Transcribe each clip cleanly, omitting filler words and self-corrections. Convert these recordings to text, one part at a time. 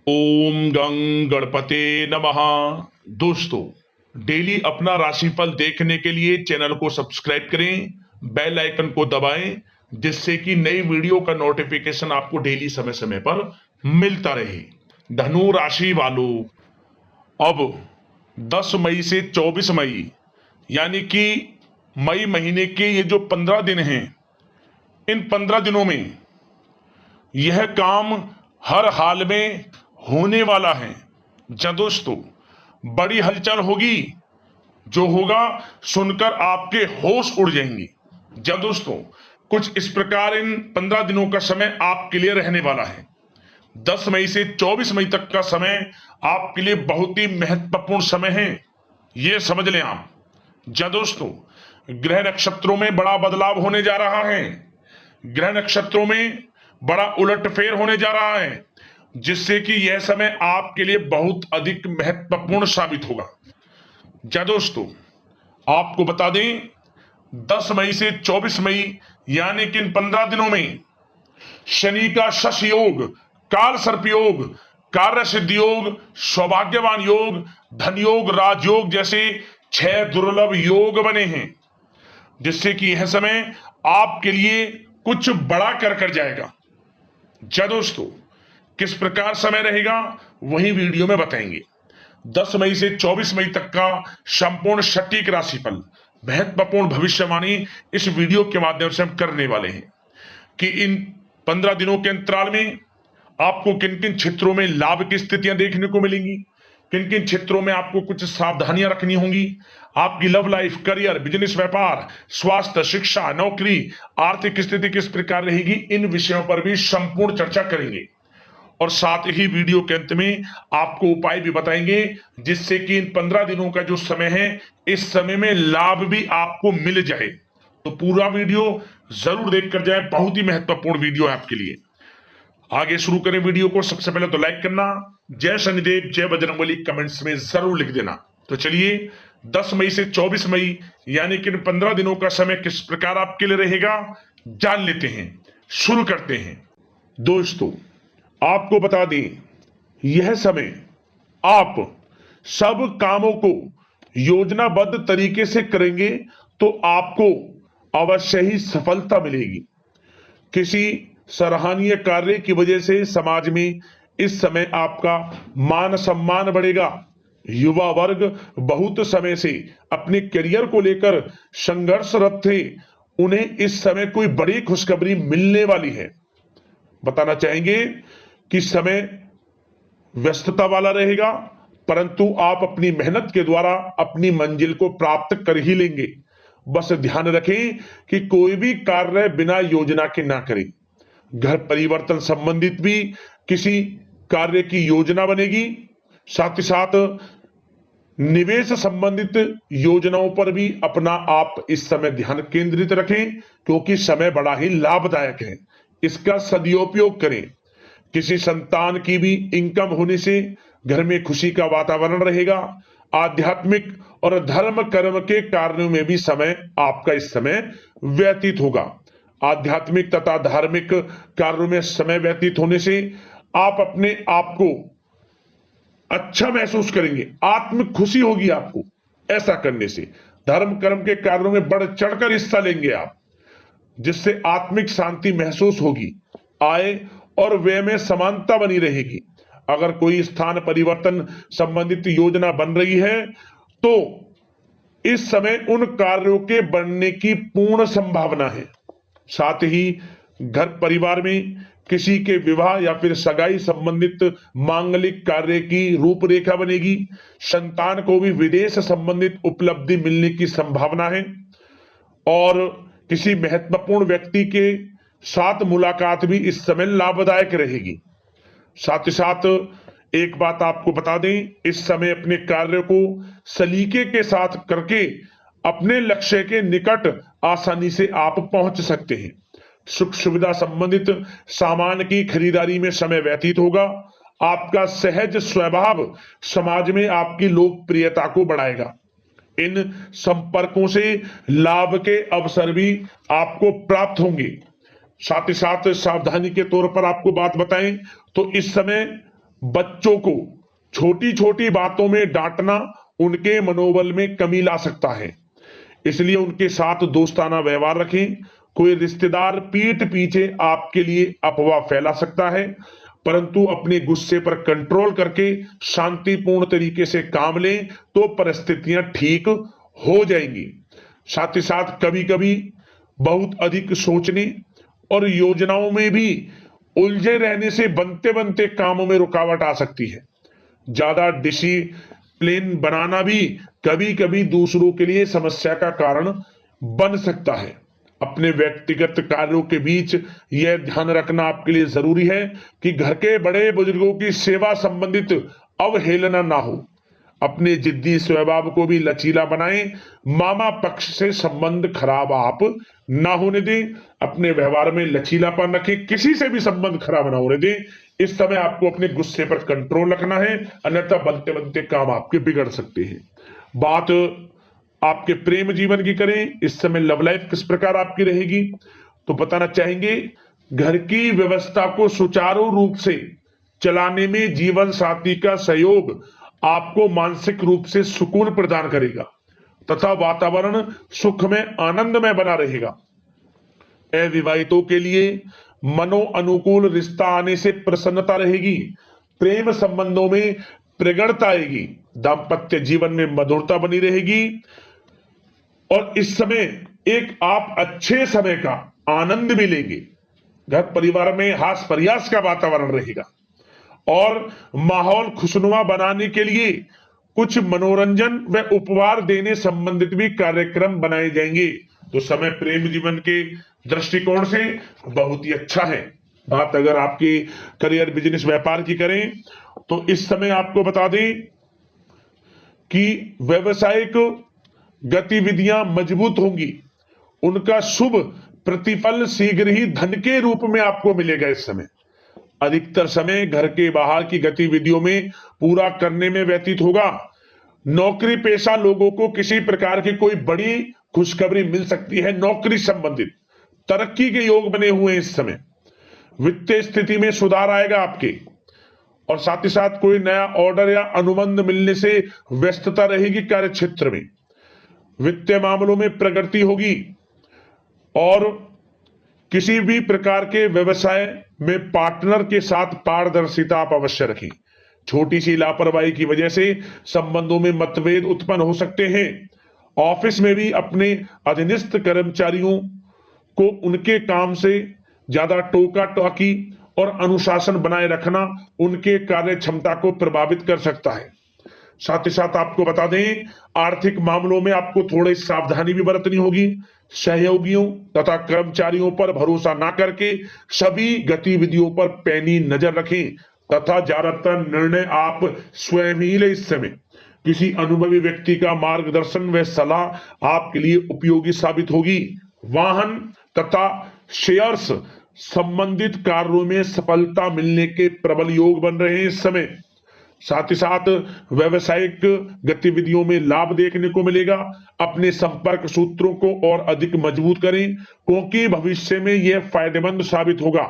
ओम गं गणपते नमः। दोस्तों, डेली अपना राशिफल देखने के लिए चैनल को सब्सक्राइब करें, बेल आइकन को दबाएं, जिससे कि नई वीडियो का नोटिफिकेशन आपको डेली समय समय पर मिलता रहे। धनु राशि वालों, अब 10 मई से 24 मई यानी कि मई महीने के ये जो 15 दिन हैं, इन 15 दिनों में यह काम हर हाल में होने वाला है। जब दोस्तों, बड़ी हलचल होगी, जो होगा सुनकर आपके होश उड़ जाएंगे। जब दोस्तों, कुछ इस प्रकार इन 15 दिनों का समय आपके लिए रहने वाला है। 10 मई से 24 मई तक का समय आपके लिए बहुत ही महत्वपूर्ण समय है, यह समझ लें आप। जब दोस्तों, ग्रह नक्षत्रों में बड़ा बदलाव होने जा रहा है, ग्रह नक्षत्रों में बड़ा उलटफेर होने जा रहा है, जिससे कि यह समय आपके लिए बहुत अधिक महत्वपूर्ण साबित होगा। क्या दोस्तों, आपको बता दें, 10 मई से 24 मई यानी कि इन 15 दिनों में शनि का शश योग, काल सर्प योग, कार्य सिद्धि योग, सौभाग्यवान योग, धन योग, राजयोग जैसे 6 दुर्लभ योग बने हैं, जिससे कि यह समय आपके लिए कुछ बड़ा कर जाएगा। क्या दोस्तों, किस प्रकार समय रहेगा वही वीडियो में बताएंगे। 10 मई से 24 मई तक का संपूर्ण सटीक राशिफल, महत्वपूर्ण भविष्यवाणी इस वीडियो के माध्यम से हम करने वाले हैं कि इन 15 दिनों के अंतराल में आपको किन किन क्षेत्रों में लाभ की स्थितियां देखने को मिलेंगी, किन किन क्षेत्रों में आपको कुछ सावधानियां रखनी होंगी, आपकी लव लाइफ, करियर, बिजनेस, व्यापार, स्वास्थ्य, शिक्षा, नौकरी, आर्थिक स्थिति किस प्रकार रहेगी, इन विषयों पर भी संपूर्ण चर्चा करेंगे। और साथ ही वीडियो के अंत में आपको उपाय भी बताएंगे, जिससे कि इन 15 दिनों का जो समय है, इस समय में लाभ भी आपको मिल जाए। तो पूरा वीडियो जरूर देखकर जाए, बहुत ही महत्वपूर्ण वीडियो है आपके लिए। आगे शुरू करें वीडियो को। सबसे पहले तो लाइक करना, जय शनिदेव, जय बजरंगबली कमेंट्स में जरूर लिख देना। तो चलिए, 10 मई से 24 मई यानी कि 15 दिनों का समय किस प्रकार आपके लिए रहेगा, जान लेते हैं। शुरू करते हैं। दोस्तों, आपको बता दें, यह समय आप सब कामों को योजनाबद्ध तरीके से करेंगे तो आपको अवश्य ही सफलता मिलेगी। किसी सराहनीय कार्य की वजह से समाज में इस समय आपका मान सम्मान बढ़ेगा। युवा वर्ग बहुत समय से अपने करियर को लेकर संघर्षरत थे, उन्हें इस समय कोई बड़ी खुशखबरी मिलने वाली है। बताना चाहेंगे कि समय व्यस्तता वाला रहेगा, परंतु आप अपनी मेहनत के द्वारा अपनी मंजिल को प्राप्त कर ही लेंगे। बस ध्यान रखें कि कोई भी कार्य बिना योजना के ना करें। घर परिवर्तन संबंधित भी किसी कार्य की योजना बनेगी। साथ ही साथ निवेश संबंधित योजनाओं पर भी अपना आप इस समय ध्यान केंद्रित रखें, क्योंकि समय बड़ा ही लाभदायक है, इसका सदुपयोग करें। किसी संतान की भी इनकम होने से घर में खुशी का वातावरण रहेगा। आध्यात्मिक और धर्म कर्म के कार्यों में भी समय आपका इस समय व्यतीत होगा। आध्यात्मिक तथा धार्मिक कार्यों में समय व्यतीत होने से आप अपने आप को अच्छा महसूस करेंगे, आत्म खुशी होगी आपको ऐसा करने से। धर्म कर्म के कार्यों में बढ़ चढ़कर हिस्सा लेंगे आप, जिससे आत्मिक शांति महसूस होगी। आय और व्यय में समानता बनी रहेगी। अगर कोई स्थान परिवर्तन संबंधित योजना बन रही है तो इस समय उन कार्यों के बनने की पूर्ण संभावना है। साथ ही घर परिवार में किसी के विवाह या फिर सगाई संबंधित मांगलिक कार्य की रूपरेखा बनेगी। संतान को भी विदेश संबंधित उपलब्धि मिलने की संभावना है और किसी महत्वपूर्ण व्यक्ति के साथ मुलाकात भी इस समय लाभदायक रहेगी। साथ ही साथ एक बात आपको बता दें, इस समय अपने कार्य को सलीके के साथ करके अपने लक्ष्य के निकट आसानी से आप पहुंच सकते हैं। सुख सुविधा संबंधित सामान की खरीदारी में समय व्यतीत होगा। आपका सहज स्वभाव समाज में आपकी लोकप्रियता को बढ़ाएगा। इन संपर्कों से लाभ के अवसर भी आपको प्राप्त होंगे। साथ ही साथ सावधानी के तौर पर आपको बात बताएं तो इस समय बच्चों को छोटी छोटी बातों में डांटना उनके मनोबल में कमी ला सकता है, इसलिए उनके साथ दोस्ताना व्यवहार रखें। कोई रिश्तेदार पीठ पीछे आपके लिए अफवाह फैला सकता है, परंतु अपने गुस्से पर कंट्रोल करके शांतिपूर्ण तरीके से काम लें तो परिस्थितियां ठीक हो जाएंगी। साथ ही साथ कभी कभी बहुत अधिक सोचने और योजनाओं में भी उलझे रहने से बनते बनते कामों में रुकावट आ सकती है। ज्यादा डिसिप्लिन बनाना भी कभी कभी दूसरों के लिए समस्या का कारण बन सकता है। अपने व्यक्तिगत कार्यों के बीच यह ध्यान रखना आपके लिए जरूरी है कि घर के बड़े बुजुर्गों की सेवा संबंधित अवहेलना ना हो। अपने जिद्दी स्वभाव को भी लचीला बनाएं। मामा पक्ष से संबंध खराब आप ना होने दें। अपने व्यवहार में लचीलापन रखें, किसी से भी संबंध खराब ना होने दें। इस समय आपको अपने गुस्से पर कंट्रोल रखना है, अन्यथा बनते बनते काम आपके बिगड़ सकते हैं। बात आपके प्रेम जीवन की करें, इस समय लव लाइफ किस प्रकार आपकी रहेगी, तो बताना चाहेंगे घर की व्यवस्था को सुचारू रूप से चलाने में जीवन साथी का सहयोग आपको मानसिक रूप से सुकून प्रदान करेगा तथा वातावरण सुख में आनंद में बना रहेगा। अविवाहितों के लिए मनो अनुकूल रिश्ता आने से प्रसन्नता रहेगी। प्रेम संबंधों में प्रगड़ता आएगी। दाम्पत्य जीवन में मधुरता बनी रहेगी और इस समय एक आप अच्छे समय का आनंद भी लेंगे। घर परिवार में हास प्रयास का वातावरण रहेगा और माहौल खुशनुमा बनाने के लिए कुछ मनोरंजन व उपहार देने संबंधित भी कार्यक्रम बनाए जाएंगे। तो समय प्रेम जीवन के दृष्टिकोण से बहुत ही अच्छा है। बात अगर आपकी करियर बिजनेस व्यापार की करें तो इस समय आपको बता दें कि व्यवसायिक गतिविधियां मजबूत होंगी। उनका शुभ प्रतिफल शीघ्र ही धन के रूप में आपको मिलेगा। इस समय अधिकतर समय घर के बाहर की गतिविधियों में पूरा करने में व्यतीत होगा। नौकरी पेशा लोगों को किसी प्रकार की कोई बड़ी खुशखबरी मिल सकती है। नौकरी संबंधित तरक्की के योग बने हुए हैं। इस समय वित्तीय स्थिति में सुधार आएगा आपके, और साथ ही साथ कोई नया ऑर्डर या अनुबंध मिलने से व्यस्तता रहेगी। कार्य क्षेत्र में वित्तीय मामलों में प्रगति होगी और किसी भी प्रकार के व्यवसाय में पार्टनर के साथ पारदर्शिता आप अवश्य रखें। छोटी सी लापरवाही की वजह से संबंधों में मतभेद उत्पन्न हो सकते हैं। ऑफिस में भी अपने अधीनस्थ कर्मचारियों को उनके काम से ज्यादा टोका टाकी और अनुशासन बनाए रखना उनके कार्य क्षमता को प्रभावित कर सकता है। साथ ही साथ आपको बता दें आर्थिक मामलों में आपको थोड़ी सावधानी भी बरतनी होगी। सहयोगियों तथा कर्मचारियों पर भरोसा ना करके सभी गतिविधियों पर पैनी नजर रखें तथा ज्यादातर निर्णय आप स्वयं ही ले। इस समय किसी अनुभवी व्यक्ति का मार्गदर्शन व सलाह आपके लिए उपयोगी साबित होगी। वाहन तथा शेयर्स संबंधित कार्यों में सफलता मिलने के प्रबल योग बन रहे हैं इस समय। साथ ही साथ व्यवसायिक गतिविधियों में लाभ देखने को मिलेगा। अपने संपर्क सूत्रों को और अधिक मजबूत करें क्योंकि भविष्य में यह फायदेमंद साबित होगा।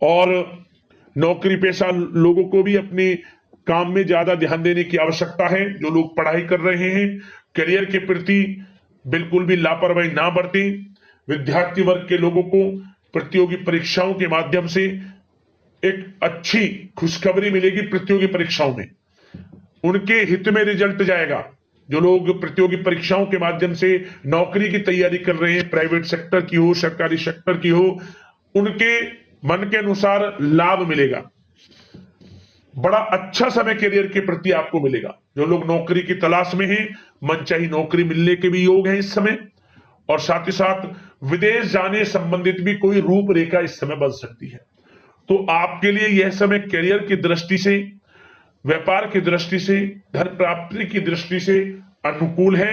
और नौकरी पेशा लोगों को भी अपने काम में ज्यादा ध्यान देने की आवश्यकता है। जो लोग पढ़ाई कर रहे हैं करियर के प्रति बिल्कुल भी लापरवाही ना बरतें। विद्यार्थी वर्ग के लोगों को प्रतियोगी परीक्षाओं के माध्यम से एक अच्छी खुशखबरी मिलेगी। प्रतियोगी परीक्षाओं में उनके हित में रिजल्ट जाएगा। जो लोग प्रतियोगी परीक्षाओं के माध्यम से नौकरी की तैयारी कर रहे हैं, प्राइवेट सेक्टर की हो सरकारी सेक्टर की हो, उनके मन के अनुसार लाभ मिलेगा। बड़ा अच्छा समय करियर के प्रति आपको मिलेगा। जो लोग नौकरी की तलाश में हैं मनचाही नौकरी मिलने के भी योग है इस समय। और साथ ही साथ विदेश जाने संबंधित भी कोई रूपरेखा इस समय बन सकती है। तो आपके लिए यह समय करियर की दृष्टि से, व्यापार की दृष्टि से, धन प्राप्ति की दृष्टि से अनुकूल है।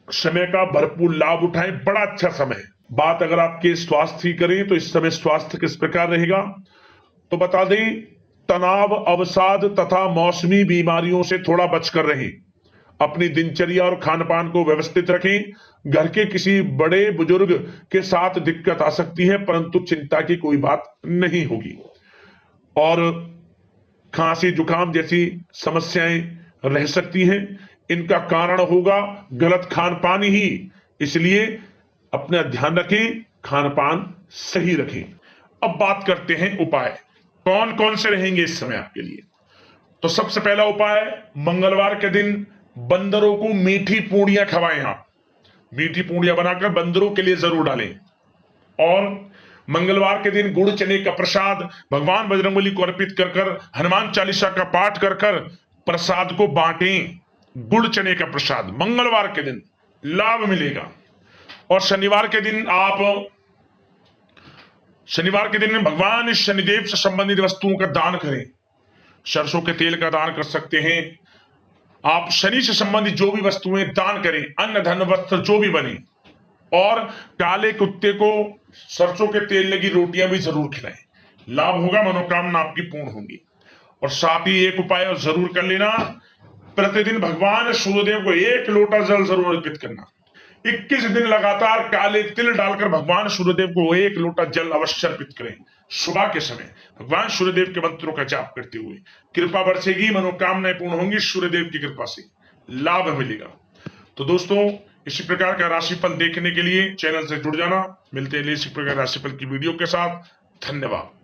समय का भरपूर लाभ उठाएं, बड़ा अच्छा समय है। बात अगर आपके स्वास्थ्य की करें तो इस समय स्वास्थ्य किस प्रकार रहेगा, तो बता दें तनाव, अवसाद तथा मौसमी बीमारियों से थोड़ा बचकर रहें। अपनी दिनचर्या और खान पान को व्यवस्थित रखें। घर के किसी बड़े बुजुर्ग के साथ दिक्कत आ सकती है परंतु चिंता की कोई बात नहीं होगी। और खांसी जुकाम जैसी समस्याएं रह सकती हैं। इनका कारण होगा गलत खान पान ही। इसलिए अपना ध्यान रखें, खान पान सही रखें। अब बात करते हैं उपाय कौन कौन से रहेंगे इस समय आपके लिए। तो सबसे पहला उपाय, मंगलवार के दिन बंदरों को मीठी पूड़ियां खवाएं। आप मीठी पूड़ियां बनाकर बंदरों के लिए जरूर डालें। और मंगलवार के दिन गुड़ चने का प्रसाद भगवान बजरंगबली को अर्पित कर कर, हनुमान चालीसा का पाठ कर कर प्रसाद को बांटें। गुड़ चने का प्रसाद मंगलवार के दिन लाभ मिलेगा। और शनिवार के दिन भगवान शनिदेव से संबंधित वस्तुओं का दान करें। सरसों के तेल का दान कर सकते हैं आप। शनि से संबंधित जो भी वस्तुएं दान करें, अन्न धन वस्त्र जो भी बने। और काले कुत्ते को सरसों के तेल लगी रोटियां भी जरूर खिलाएं। लाभ होगा, मनोकामना आपकी पूर्ण होंगी। और साथ ही एक उपाय और जरूर कर लेना, प्रतिदिन भगवान सूर्यदेव को 1 लोटा जल जरूर अर्पित करना। 21 दिन लगातार काले तिल डालकर भगवान सूर्यदेव को 1 लोटा जल अवश्य अर्पित करें। सुबह के समय भगवान सूर्यदेव के मंत्रों का जाप करते हुए कृपा बरसेगी, मनोकामनाएं पूर्ण होंगी। सूर्यदेव की कृपा से लाभ मिलेगा। तो दोस्तों, इसी प्रकार का राशिफल देखने के लिए चैनल से जुड़ जाना। मिलते हैं इसी प्रकार राशिफल की वीडियो के साथ। धन्यवाद।